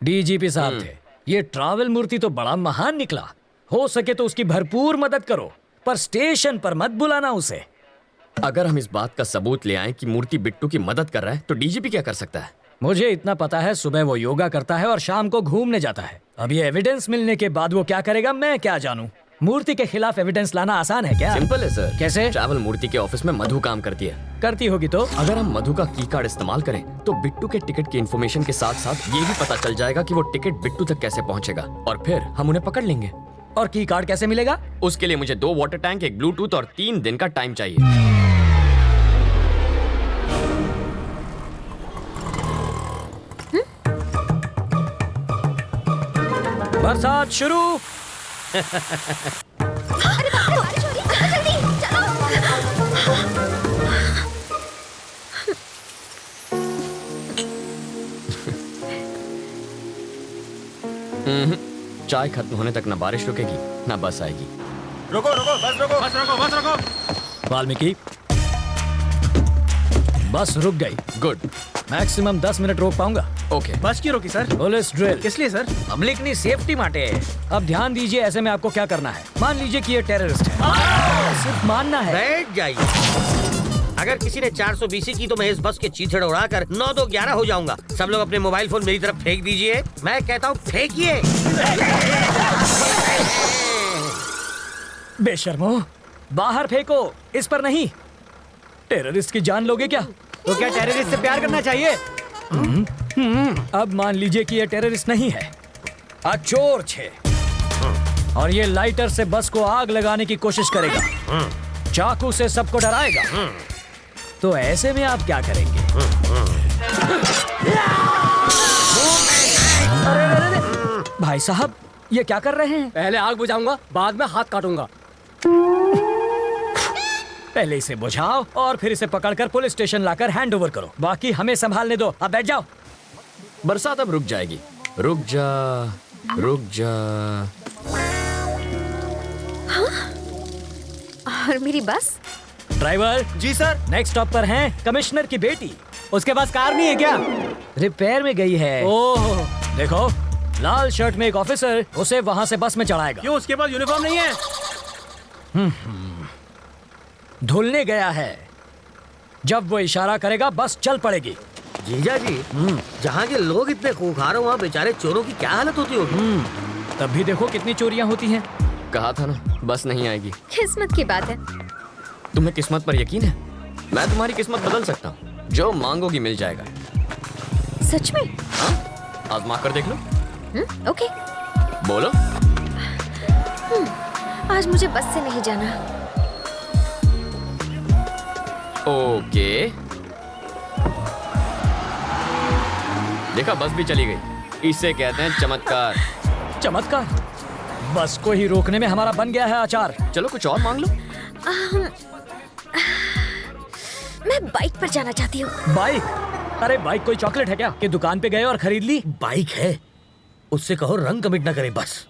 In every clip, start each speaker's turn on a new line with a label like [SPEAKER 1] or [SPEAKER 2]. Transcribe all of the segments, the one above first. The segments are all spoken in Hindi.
[SPEAKER 1] डीजीपी साहब थे। ये ट्रैवल मूर्ति तो बड़ा महान निकला। हो सके तो उसकी भरपूर मदद करो, पर स्टेशन पर मत बुलाना उसे।
[SPEAKER 2] अगर हम इस बात का सबूत ले आए कि मूर्ति बिट्टू की मदद कर रहा है तो डीजीपी क्या कर सकता है?
[SPEAKER 1] मुझे इतना पता है, सुबह वो योगा करता है और शाम को घूमने जाता है। अब ये एविडेंस मिलने के बाद वो क्या करेगा मैं क्या जानूं। मूर्ति के खिलाफ एविडेंस लाना आसान है क्या?
[SPEAKER 2] सिंपल है सर।
[SPEAKER 1] कैसे?
[SPEAKER 2] ट्रैवल मूर्ति के ऑफिस में मधु काम करती है।
[SPEAKER 1] करती होगी तो?
[SPEAKER 2] अगर हम मधु का की कार्ड इस्तेमाल करें तो बिट्टू के टिकट की इन्फॉर्मेशन के साथ साथ ये भी पता चल जाएगा कि वो टिकट बिट्टू तक कैसे पहुंचेगा, और फिर हम उन्हें पकड़ लेंगे।
[SPEAKER 1] और की कार्ड कैसे मिलेगा?
[SPEAKER 2] उसके लिए मुझे 2 वाटर टैंक, एक ब्लूटूथ और 3 दिन का टाइम चाहिए।
[SPEAKER 1] बरसात शुरू।
[SPEAKER 3] अरे बाप रे, बारिश हो रही है, जल्दी
[SPEAKER 2] चलो। चाय खत्म होने तक ना बारिश रुकेगी ना बस आएगी।
[SPEAKER 4] रुको रुको, बस रुको, बस रुको, बस रुको।
[SPEAKER 1] वाल्मीकि, बस रुक गई।
[SPEAKER 2] गुड।
[SPEAKER 1] मैक्सिमम 10 मिनट रोक पाऊंगा।
[SPEAKER 2] ओके।
[SPEAKER 4] बस क्यों रोकी सर?
[SPEAKER 1] Police drill.
[SPEAKER 4] किस लिए सर?
[SPEAKER 1] पब्लिक ની सेफ्टी માટે। अब ध्यान दीजिए, ऐसे में आपको क्या करना है। मान लीजिए कि ये टेररिस्ट है, सिर्फ मानना है।
[SPEAKER 5] बैठ जाइए। अगर किसी ने 420 की तो मैं इस बस के चीथड़े उड़ाकर 9-2-11 हो जाऊंगा। सब लोग अपने मोबाइल फोन मेरी तरफ फेंक दीजिए। मैं कहता हूँ फेंकिए।
[SPEAKER 1] बेशर्मो, बाहर फेंको, इस पर नहीं। टेररिस्ट की जान लोगे क्या?
[SPEAKER 4] तो क्या टेररिस्ट से प्यार करना चाहिए?
[SPEAKER 1] अब मान लीजिए कि ये टेररिस्ट नहीं है, चोर छे, और ये लाइटर से बस को आग लगाने की कोशिश करेगा, चाकू से सबको डराएगा। तो ऐसे में आप क्या करेंगे? अरे, भाई साहब ये क्या कर रहे हैं?
[SPEAKER 4] पहले आग बुझाऊंगा, बाद में हाथ काटूंगा।
[SPEAKER 1] पहले इसे बुझाओ और फिर इसे पकड़कर पुलिस स्टेशन लाकर हैंड ओवर करो। बाकी हमें संभालने दो। अब बैठ जाओ।
[SPEAKER 2] बरसात अब रुक जाएगी। रुक जा, रुक जा।
[SPEAKER 3] और मेरी बस?
[SPEAKER 1] ड्राइवर
[SPEAKER 4] जी सर।
[SPEAKER 1] नेक्स्ट स्टॉप पर हैं कमिश्नर की बेटी।
[SPEAKER 4] उसके पास कार नहीं है क्या?
[SPEAKER 1] रिपेयर में गई है।
[SPEAKER 4] ओह,
[SPEAKER 1] देखो, लाल शर्ट में एक ऑफिसर उसे वहां से बस में चढ़ाएगा।
[SPEAKER 4] क्यों उसके पास यूनिफॉर्म नहीं है?
[SPEAKER 1] धुलने गया है। जब वो इशारा करेगा बस चल पड़ेगी।
[SPEAKER 5] जीजा जी, जहाँ के लोग इतने खूंखार हो वहाँ बेचारे चोरों की क्या हालत होती होगी?
[SPEAKER 1] तब भी देखो कितनी चोरियां होती हैं।
[SPEAKER 2] कहा था ना बस नहीं आएगी।
[SPEAKER 3] किस्मत की बात है।
[SPEAKER 2] तुम्हें किस्मत पर यकीन है? मैं तुम्हारी किस्मत बदल सकता हूँ। जो मांगोगी मिल जाएगा।
[SPEAKER 3] सच में?
[SPEAKER 2] हाँ, आजमा कर देख लो।
[SPEAKER 3] ओके।
[SPEAKER 2] बोलो।
[SPEAKER 3] आज मुझे बस से नहीं जाना।
[SPEAKER 2] ओके। देखा, बस भी चली गई। इसे कहते हैं चमत्कार।
[SPEAKER 1] चमत्कार? बस को ही रोकने में हमारा बन गया है अचार।
[SPEAKER 2] चलो कुछ और मांग लो।
[SPEAKER 3] मैं बाइक पर जाना चाहती हूँ।
[SPEAKER 1] बाइक? अरे बाइक कोई चॉकलेट है क्या कि दुकान पे गए और खरीद ली?
[SPEAKER 5] बाइक है, उससे कहो रंग कमिट ना करे बस।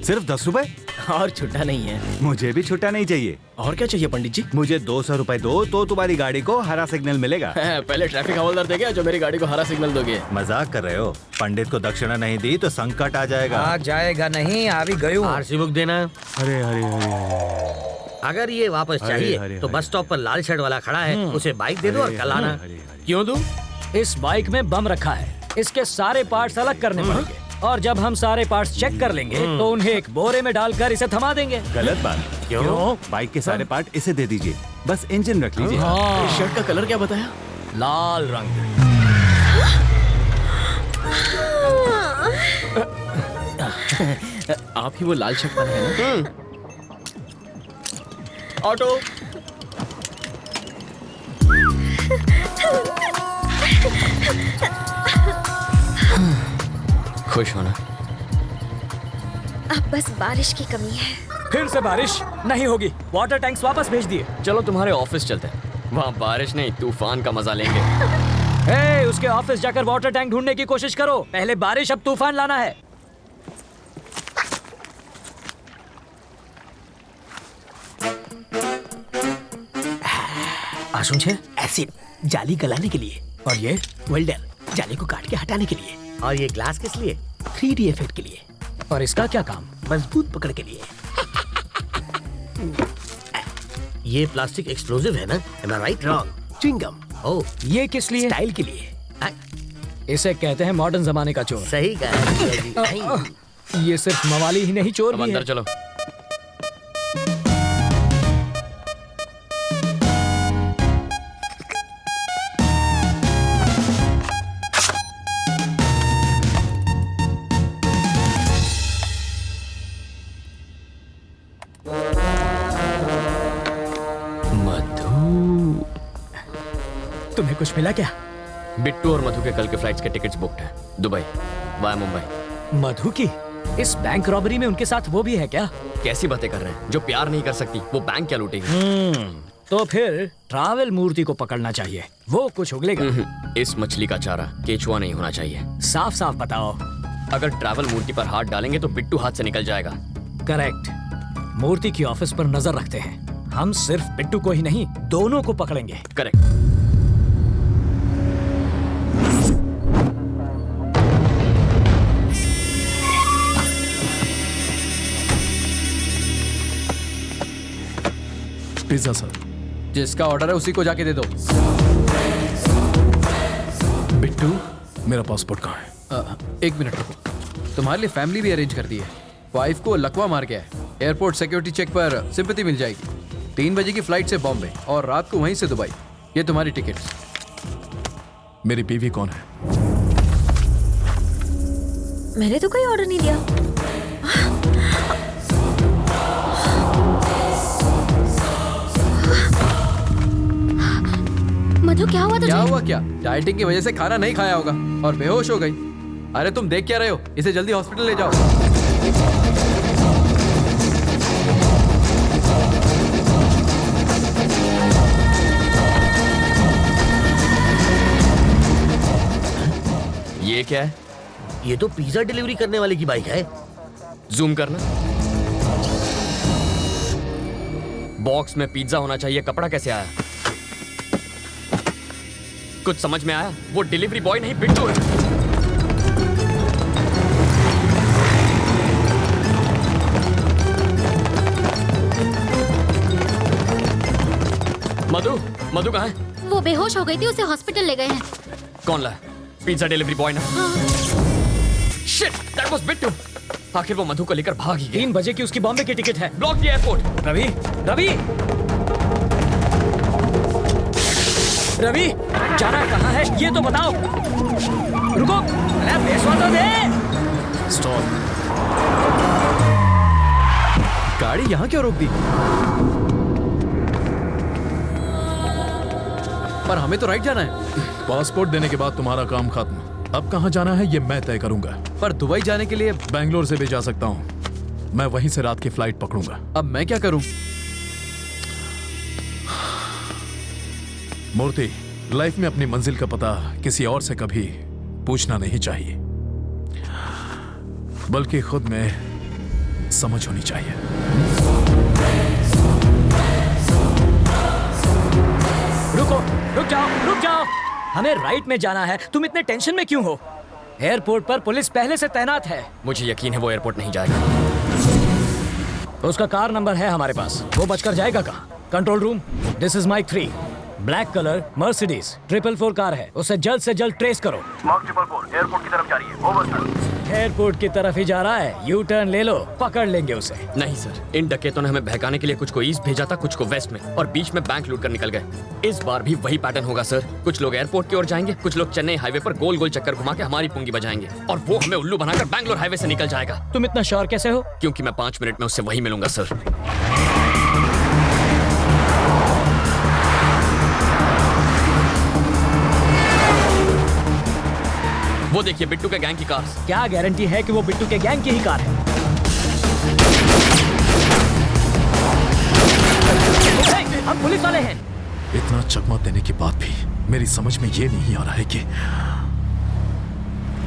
[SPEAKER 6] सिर्फ 10 रुपए?
[SPEAKER 4] और छुट्टा नहीं है।
[SPEAKER 6] मुझे भी छुट्टा नहीं चाहिए।
[SPEAKER 4] और क्या चाहिए पंडित जी?
[SPEAKER 6] मुझे 200 रुपए दो तो तुम्हारी गाड़ी को हरा सिग्नल मिलेगा।
[SPEAKER 4] पहले ट्रैफिक हवलदार देगा जो मेरी गाड़ी को हरा सिग्नल दोगे।
[SPEAKER 6] मजाक कर रहे हो? पंडित को दक्षिणा नहीं दी तो संकट आ जाएगा।
[SPEAKER 5] आ जाएगा नहीं, आ भी गई हूँ। आरसी बुक देना।
[SPEAKER 6] अरे अरे अरे,
[SPEAKER 5] अगर ये वापस
[SPEAKER 6] अरे,
[SPEAKER 5] चाहिए
[SPEAKER 6] अरे,
[SPEAKER 5] तो
[SPEAKER 6] अरे।
[SPEAKER 5] बस स्टॉप पर लाल शर्ट वाला खड़ा है, उसे बाइक दे दो और कल आना।
[SPEAKER 1] क्यों दूं? इस बाइक में बम रखा है, इसके सारे पार्ट्स अलग करने पड़ेंगे, और जब हम सारे पार्ट्स चेक कर लेंगे तो उन्हें एक बोरे में डालकर इसे थमा देंगे।
[SPEAKER 6] गलत बात।
[SPEAKER 1] क्यों?
[SPEAKER 6] बाइक के सारे पार्ट इसे दे दीजिए, बस इंजन रख लीजिए।
[SPEAKER 4] शर्ट का कलर क्या बताया?
[SPEAKER 1] लाल रंग।
[SPEAKER 4] आप ही वो लाल शर्ट पहने हैं ना? ऑटो।
[SPEAKER 2] खुश होना।
[SPEAKER 3] अब बस बारिश की कमी है।
[SPEAKER 1] फिर से बारिश नहीं होगी। वाटर टैंक्स वापस भेज दिए।
[SPEAKER 2] चलो तुम्हारे ऑफिस चलते हैं, वहाँ बारिश नहीं तूफान का मजा लेंगे।
[SPEAKER 1] हे, उसके ऑफिस जाकर वाटर टैंक ढूंढने की कोशिश करो। पहले बारिश, अब तूफान लाना है।
[SPEAKER 5] आशुन छे एसिड जाली गलाने के लिए, और ये वेल्डर जाली को काट के हटाने के लिए। और ये ग्लास किस लिए?
[SPEAKER 7] 3D इफेक्ट के लिए,
[SPEAKER 1] और इसका क्या काम?
[SPEAKER 7] मजबूत पकड़ के लिए।
[SPEAKER 5] ये प्लास्टिक एक्सप्लोसिव है ना? Am I right?
[SPEAKER 7] Wrong. Chewing gum.
[SPEAKER 5] Oh,
[SPEAKER 1] ये किस लिए?
[SPEAKER 7] स्टाइल के लिए।
[SPEAKER 1] इसे कहते हैं मॉडर्न जमाने का चोर।
[SPEAKER 5] सही कहा जी।
[SPEAKER 1] ये सिर्फ मवाली ही नहीं, चोर
[SPEAKER 2] अब
[SPEAKER 1] भी
[SPEAKER 2] अंदर
[SPEAKER 1] है।
[SPEAKER 2] चलो। मधु,
[SPEAKER 1] तुम्हें कुछ मिला क्या?
[SPEAKER 2] बिट्टू और मधु के कल के फ्लाइट्स के टिकट्स बुक्ड हैं, दुबई वाया मुंबई।
[SPEAKER 1] मधु की इस बैंक रॉबरी में उनके साथ वो भी है क्या?
[SPEAKER 2] कैसी बातें कर रहे हैं? जो प्यार नहीं कर सकती वो बैंक क्या लूटेगी?
[SPEAKER 1] तो फिर ट्रैवल मूर्ति को पकड़ना चाहिए, वो कुछ उगलेगा।
[SPEAKER 2] इस मछली का चारा केचुआ नहीं होना चाहिए।
[SPEAKER 1] साफ साफ बताओ।
[SPEAKER 2] अगर ट्रैवल मूर्ति पर हाथ डालेंगे तो बिट्टू हाथ से निकल जाएगा।
[SPEAKER 1] करेक्ट। मूर्ति की ऑफिस पर नजर रखते हैं। हम सिर्फ बिट्टू को ही नहीं, दोनों को पकड़ेंगे।
[SPEAKER 2] करेक्ट।
[SPEAKER 8] Pizza sir.
[SPEAKER 9] जिसका ऑर्डर है उसी को जाके दे दो।
[SPEAKER 8] बिट्टू, मेरा पासपोर्ट कहाँ है?
[SPEAKER 9] 1 मिनट रुको, तुम्हारे लिए फैमिली भी अरेंज कर दी है। वाइफ को लकवा मार गया है, एयरपोर्ट सिक्योरिटी चेक पर सिंपैथी मिल जाएगी। 3 बजे की फ्लाइट से बॉम्बे और रात को वहीं से दुबई। ये तुम्हारी टिकट्स।
[SPEAKER 8] मेरी बीवी कौन है?
[SPEAKER 3] मैंने तो कोई ऑर्डर नहीं दिया। मधु, क्या हुआ तुझे?
[SPEAKER 9] क्या हुआ क्या? डाइटिंग की वजह से खाना नहीं खाया होगा और बेहोश हो गई। अरे तुम देख क्या रहे हो? इसे जल्दी हॉस्पिटल ले जाओ।
[SPEAKER 2] ये क्या है?
[SPEAKER 5] ये तो पिज्जा डिलीवरी करने वाले की बाइक है।
[SPEAKER 2] जूम करना। बॉक्स में पिज्जा होना चाहिए, कपड़ा कैसे आया? कुछ समझ में आया? वो डिलीवरी बॉय नहीं बिट्टू है। मधु, मधु कहाँ है?
[SPEAKER 3] वो बेहोश हो गई थी, उसे हॉस्पिटल ले गए हैं।
[SPEAKER 2] कौन लाया? पिज्जा डिलीवरी बॉय ना? Shit, that was Bittu. आखिर वो मधु को लेकर भाग ही गया।
[SPEAKER 1] 3 बजे की उसकी बॉम्बे की टिकट है।
[SPEAKER 2] Block the airport.
[SPEAKER 1] Ravi, Ravi, Ravi, जाना कहाँ है ये तो बताओ। रुको, अरे पेशवा तो दे।
[SPEAKER 8] स्टॉप।
[SPEAKER 9] गाड़ी यहाँ क्यों रोक दी? पर हमें तो राइट जाना है।
[SPEAKER 8] पासपोर्ट देने के बाद तुम्हारा काम खत्म। अब कहाँ जाना है ये मैं तय करूंगा।
[SPEAKER 9] पर दुबई जाने के लिए
[SPEAKER 8] बैंगलोर से भी जा सकता हूँ। मैं वहीं से रात की फ्लाइट पकड़ूंगा।
[SPEAKER 9] अब मैं क्या करूं?
[SPEAKER 8] मूर्ति, लाइफ में अपनी मंजिल का पता किसी और से कभी पूछना नहीं चाहिए, बल्कि खुद में समझ होनी चाहिए।
[SPEAKER 1] रुको, रुक जाओ, रुक जाओ। हमें राइट में जाना है, तुम इतने टेंशन में क्यों हो? एयरपोर्ट पर पुलिस पहले से तैनात है।
[SPEAKER 2] मुझे यकीन है वो एयरपोर्ट नहीं जाएगा।
[SPEAKER 1] उसका कार नंबर है हमारे पास, वो बचकर जाएगा कहाँ? Control room, this is Mike 3। Black colour Mercedes 444 car है, उसे जल्द से जल्द ट्रेस करो।
[SPEAKER 4] मार्क 444 एयरपोर्ट की तरफ जा रही है। Over sir.
[SPEAKER 1] एयरपोर्ट की तरफ ही जा रहा है, यू टर्न ले लो, पकड़ लेंगे उसे।
[SPEAKER 2] नहीं सर, इन डकैतों ने हमें बहकाने के लिए कुछ को ईस्ट भेजा था, कुछ को वेस्ट में, और बीच में बैंक लूट कर निकल गए। इस बार भी वही पैटर्न होगा सर। कुछ लोग एयरपोर्ट की ओर जाएंगे, कुछ लोग चेन्नई हाईवे पर गोल गोल चक्कर घुमा के हमारी पुंगी बजाएंगे, और वो हमें उल्लू बनाकर बैंगलोर हाईवे से निकल जाएगा।
[SPEAKER 1] तुम इतना श्योर कैसे हो?
[SPEAKER 2] क्योंकि मैं 5 मिनट में उससे वही मिलूंगा सर। वो देखिए बिट्टू के गैंग की कार।
[SPEAKER 1] क्या गारंटी है कि वो बिट्टू के गैंग की ही कार है? हम पुलिस वाले हैं।
[SPEAKER 8] इतना चकमा देने के बाद भी मेरी समझ में ये नहीं आ रहा है कि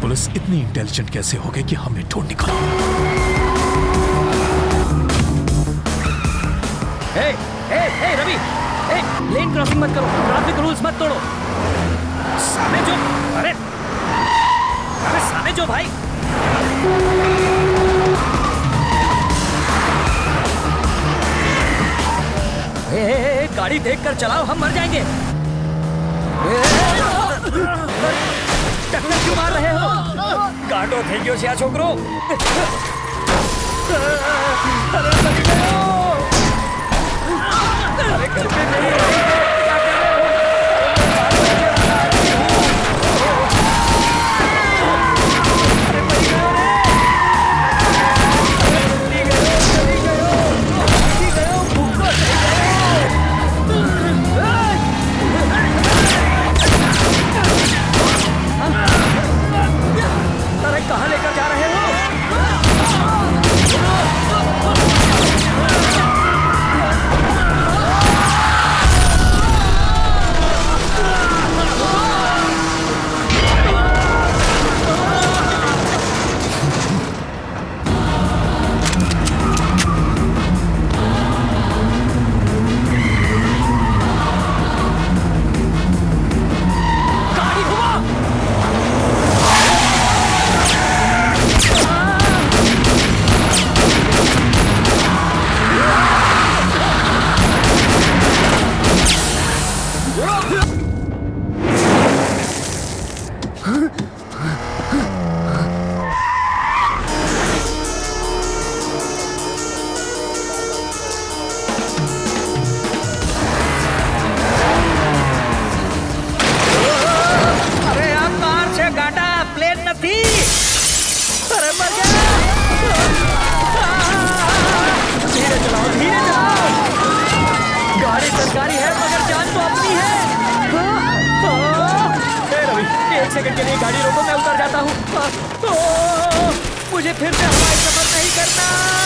[SPEAKER 8] पुलिस इतनी इंटेलिजेंट कैसे हो गई कि हमें ढूंढ निकाला।
[SPEAKER 1] रवि, लेन क्रॉसिंग मत करो, ट्रैफिक रूल्स मत तोड़ो। सामने जो
[SPEAKER 5] चलो भाई।
[SPEAKER 1] गाड़ी देखकर चलाओ, हम मर जाएंगे। टक्कर क्यों मार रहे हो? काटो थैंक्यू से छोकरो। अरे घर पे नहीं रहेंगे, क्या कर रहे हो? अरे मर गए रे। चली गयो, भूख को चली गयो। अरे कहाँ लेकर जा रहे हो? सेकंड के लिए गाड़ी रोको, मैं उतर जाता हूँ। मुझे फिर से हवाई सफर नहीं करना।